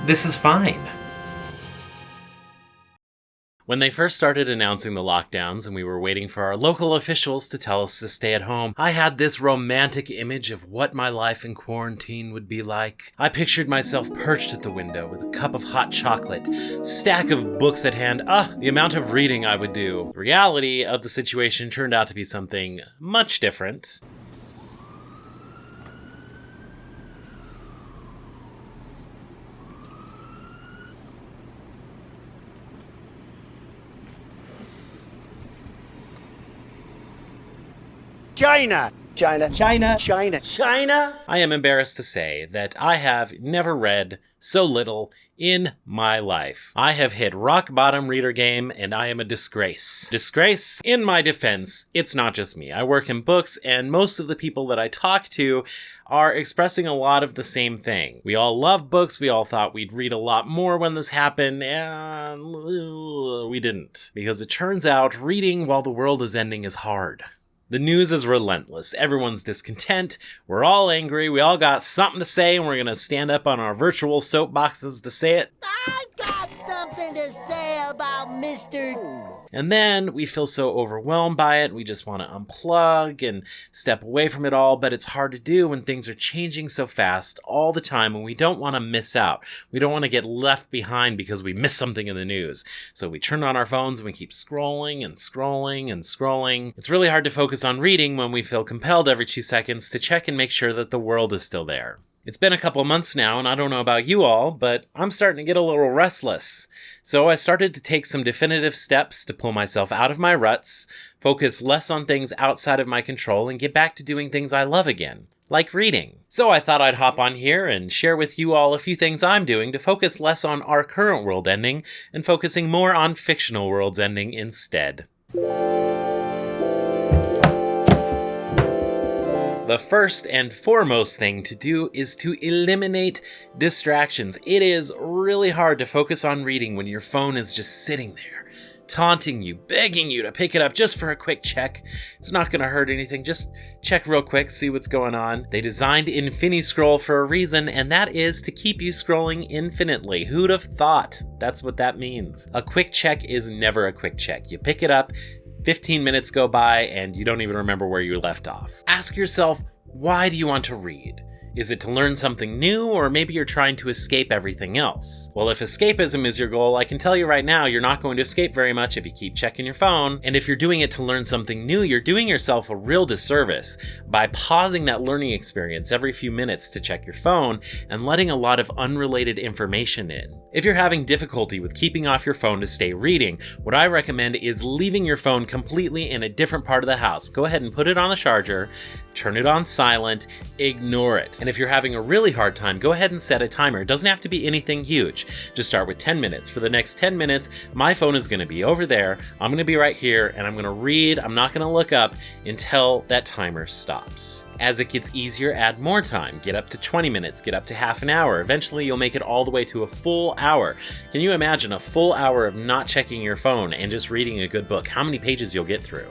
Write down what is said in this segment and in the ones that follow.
This is fine. When they first started announcing the lockdowns and we were waiting for our local officials to tell us to stay at home, I had this romantic image of what my life in quarantine would be like. I pictured myself perched at the window with a cup of hot chocolate, stack of books at hand. The amount of reading I would do. The reality of the situation turned out to be something much different. China. I am embarrassed to say that I have never read so little in my life. I have hit rock bottom reader game and I am a disgrace. Disgrace? In my defense, it's not just me. I work in books and most of the people that I talk to are expressing a lot of the same thing. We all love books. We all thought we'd read a lot more when this happened, and we didn't. Because it turns out reading while the world is ending is hard. The news is relentless. Everyone's discontent. We're all angry. We all got something to say, and we're going to stand up on our virtual soapboxes to say it. I've got something to say about Mr. And then we feel so overwhelmed by it, we just want to unplug and step away from it all, but it's hard to do when things are changing so fast all the time and we don't want to miss out. We don't want to get left behind because we missed something in the news. So we turn on our phones and we keep scrolling and scrolling and scrolling. It's really hard to focus on reading when we feel compelled every 2 seconds to check and make sure that the world is still there. It's been a couple months now, and I don't know about you all, but I'm starting to get a little restless. So I started to take some definitive steps to pull myself out of my ruts, focus less on things outside of my control, and get back to doing things I love again, like reading. So I thought I'd hop on here and share with you all a few things I'm doing to focus less on our current world ending and focusing more on fictional worlds ending instead. The first and foremost thing to do is to eliminate distractions. It is really hard to focus on reading when your phone is just sitting there, taunting you, begging you to pick it up just for a quick check. It's not going to hurt anything. Just check real quick, see what's going on. They designed InfiniScroll for a reason, and that is to keep you scrolling infinitely. Who'd have thought? That's what that means. A quick check is never a quick check. You pick it up, 15 minutes go by, and you don't even remember where you left off. Ask yourself, why do you want to read? Is it to learn something new, or maybe you're trying to escape everything else? Well, if escapism is your goal, I can tell you right now, you're not going to escape very much if you keep checking your phone. And if you're doing it to learn something new, you're doing yourself a real disservice by pausing that learning experience every few minutes to check your phone and letting a lot of unrelated information in. If you're having difficulty with keeping off your phone to stay reading, what I recommend is leaving your phone completely in a different part of the house. Go ahead and put it on the charger, turn it on silent, ignore it. And if you're having a really hard time, go ahead and set a timer. It doesn't have to be anything huge. Just start with 10 minutes. For the next 10 minutes, my phone is going to be over there. I'm going to be right here and I'm going to read. I'm not going to look up until that timer stops. As it gets easier, add more time. Get up to 20 minutes, get up to half an hour. Eventually, you'll make it all the way to a full hour. Can you imagine a full hour of not checking your phone and just reading a good book? How many pages you'll get through?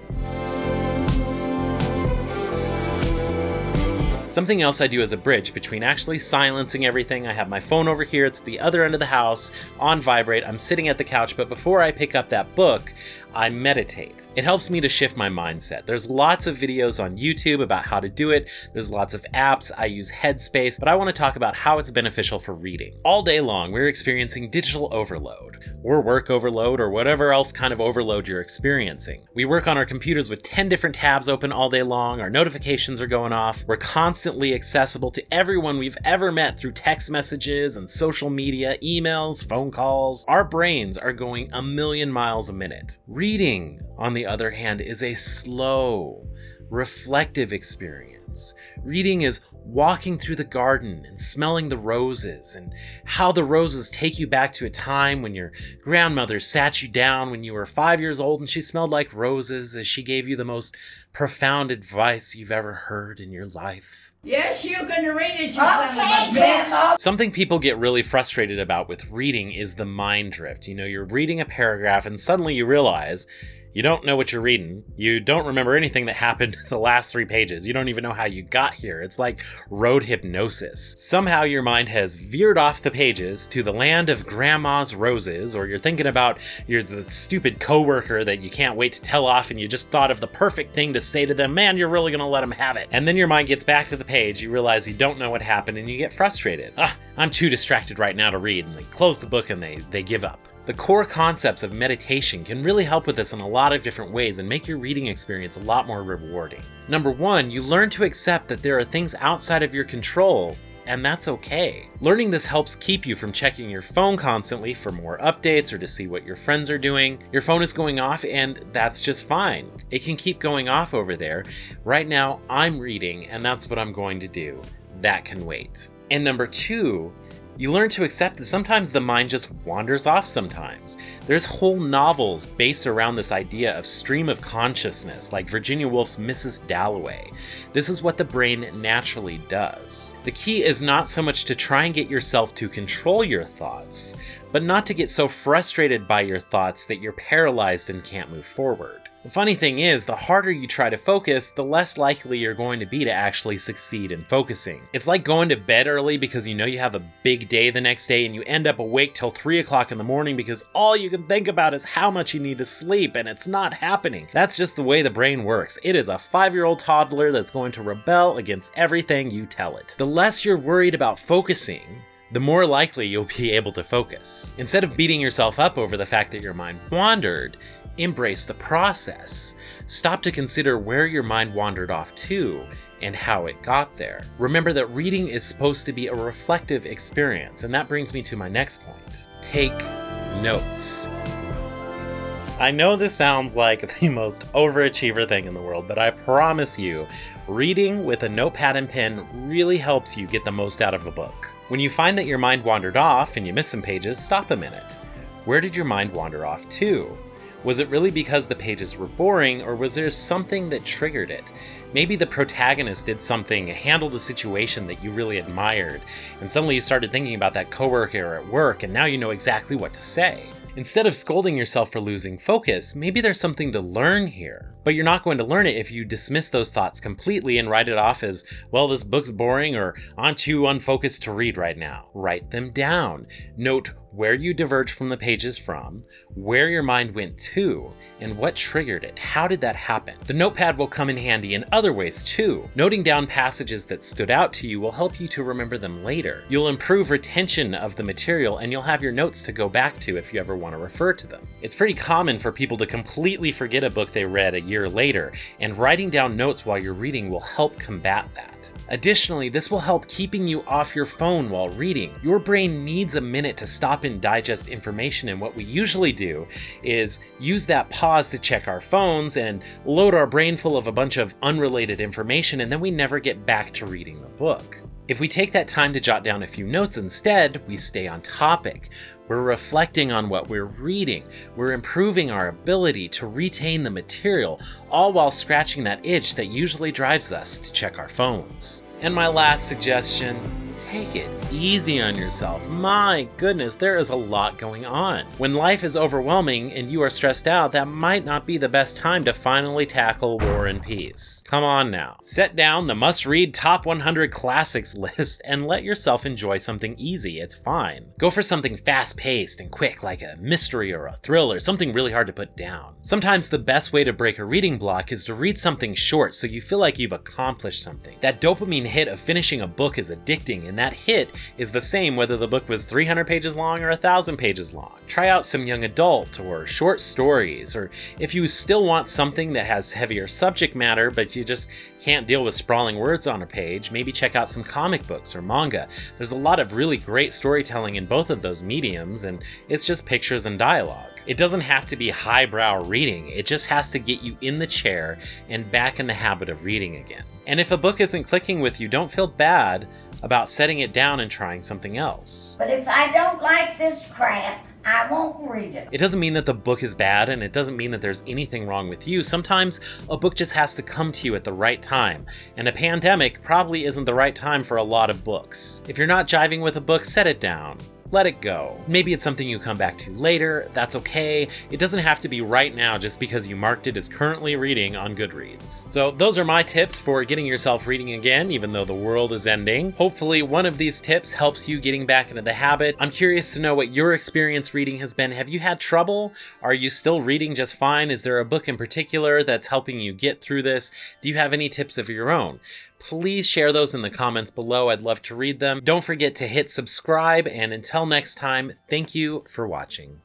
Something else I do as a bridge between actually silencing everything. I have my phone over here, it's the other end of the house, on vibrate. I'm sitting at the couch, but before I pick up that book, I meditate. It helps me to shift my mindset. There's lots of videos on YouTube about how to do it. There's lots of apps. I use Headspace, but I want to talk about how it's beneficial for reading. All day long, we're experiencing digital overload, or work overload, or whatever else kind of overload you're experiencing. We work on our computers with 10 different tabs open all day long. Our notifications are going off. We're constantly accessible to everyone we've ever met through text messages and social media, emails, phone calls. Our brains are going a million miles a minute. Reading, on the other hand, is a slow, reflective experience. Reading is walking through the garden and smelling the roses, and how the roses take you back to a time when your grandmother sat you down when you were 5 years old and she smelled like roses as she gave you the most profound advice you've ever heard in your life. Yes, you can read it, you son of a bitch. Something people get really frustrated about with reading is the mind drift. You know, you're reading a paragraph and suddenly you realize You don't know what you're reading. You don't remember anything that happened the last 3 pages. You don't even know how you got here. It's like road hypnosis. Somehow your mind has veered off the pages to the land of grandma's roses, or you're thinking about the stupid coworker that you can't wait to tell off and you just thought of the perfect thing to say to them. Man, you're really gonna let them have it. And then your mind gets back to the page, you realize you don't know what happened and you get frustrated. I'm too distracted right now to read, and they close the book and they give up. The core concepts of meditation can really help with this in a lot of different ways and make your reading experience a lot more rewarding. Number 1, you learn to accept that there are things outside of your control, and that's okay. Learning this helps keep you from checking your phone constantly for more updates or to see what your friends are doing. Your phone is going off, and that's just fine. It can keep going off over there. Right now, I'm reading, and that's what I'm going to do. That can wait. And number 2, you learn to accept that sometimes the mind just wanders off sometimes. There's whole novels based around this idea of stream of consciousness, like Virginia Woolf's Mrs. Dalloway. This is what the brain naturally does. The key is not so much to try and get yourself to control your thoughts, but not to get so frustrated by your thoughts that you're paralyzed and can't move forward. The funny thing is, the harder you try to focus, the less likely you're going to be to actually succeed in focusing. It's like going to bed early because you know you have a big day the next day and you end up awake till 3 o'clock in the morning because all you can think about is how much you need to sleep, and it's not happening. That's just the way the brain works. It is a 5-year-old toddler that's going to rebel against everything you tell it. The less you're worried about focusing, the more likely you'll be able to focus. Instead of beating yourself up over the fact that your mind wandered, embrace the process. Stop to consider where your mind wandered off to and how it got there. Remember that reading is supposed to be a reflective experience, and that brings me to my next point. Take notes. I know this sounds like the most overachiever thing in the world, but I promise you, reading with a notepad and pen really helps you get the most out of a book. When you find that your mind wandered off and you missed some pages, stop a minute. Where did your mind wander off to? Was it really because the pages were boring, or was there something that triggered it? Maybe the protagonist did something, handled a situation that you really admired, and suddenly you started thinking about that coworker at work, and now you know exactly what to say. Instead of scolding yourself for losing focus, maybe there's something to learn here. But you're not going to learn it if you dismiss those thoughts completely and write it off as, well, this book's boring, or I'm too unfocused to read right now. Write them down. Note where you diverge from the pages from, where your mind went to, and what triggered it. How did that happen? The notepad will come in handy in other ways too. Noting down passages that stood out to you will help you to remember them later. You'll improve retention of the material, and you'll have your notes to go back to if you ever want to refer to them. It's pretty common for people to completely forget a book they read a year later, and writing down notes while you're reading will help combat that. Additionally, this will help keeping you off your phone while reading. Your brain needs a minute to stop and digest information, and what we usually do is use that pause to check our phones and load our brain full of a bunch of unrelated information, and then we never get back to reading the book. If we take that time to jot down a few notes instead, we stay on topic. We're reflecting on what we're reading. We're improving our ability to retain the material, all while scratching that itch that usually drives us to check our phones. And my last suggestion, take it easy on yourself. My goodness, there is a lot going on. When life is overwhelming and you are stressed out, that might not be the best time to finally tackle War and Peace. Come on now. Set down the must-read top 100 classics list and let yourself enjoy something easy. It's fine. Go for something fast-paced and quick, like a mystery or a thriller, something really hard to put down. Sometimes the best way to break a reading block is to read something short so you feel like you've accomplished something. That dopamine hit of finishing a book is addicting, and that hit is the same whether the book was 300 pages long or 1,000 pages long. Try out some young adult or short stories, or if you still want something that has heavier subject matter but you just can't deal with sprawling words on a page, maybe check out some comic books or manga. There's a lot of really great storytelling in both of those mediums, and it's just pictures and dialogue. It doesn't have to be highbrow reading, it just has to get you in the chair and back in the habit of reading again. And if a book isn't clicking with you, don't feel bad about setting it down and trying something else. But if I don't like this crap, I won't read it. It doesn't mean that the book is bad, and it doesn't mean that there's anything wrong with you. Sometimes a book just has to come to you at the right time, and a pandemic probably isn't the right time for a lot of books. If you're not jiving with a book, set it down. let it go. Maybe it's something you come back to later, that's okay. It doesn't have to be right now just because you marked it as currently reading on Goodreads. So those are my tips for getting yourself reading again, even though the world is ending. Hopefully one of these tips helps you getting back into the habit. I'm curious to know what your experience reading has been. Have you had trouble? Are you still reading just fine? Is there a book in particular that's helping you get through this? Do you have any tips of your own? Please share those in the comments below. I'd love to read them. Don't forget to hit subscribe, and until next time, thank you for watching.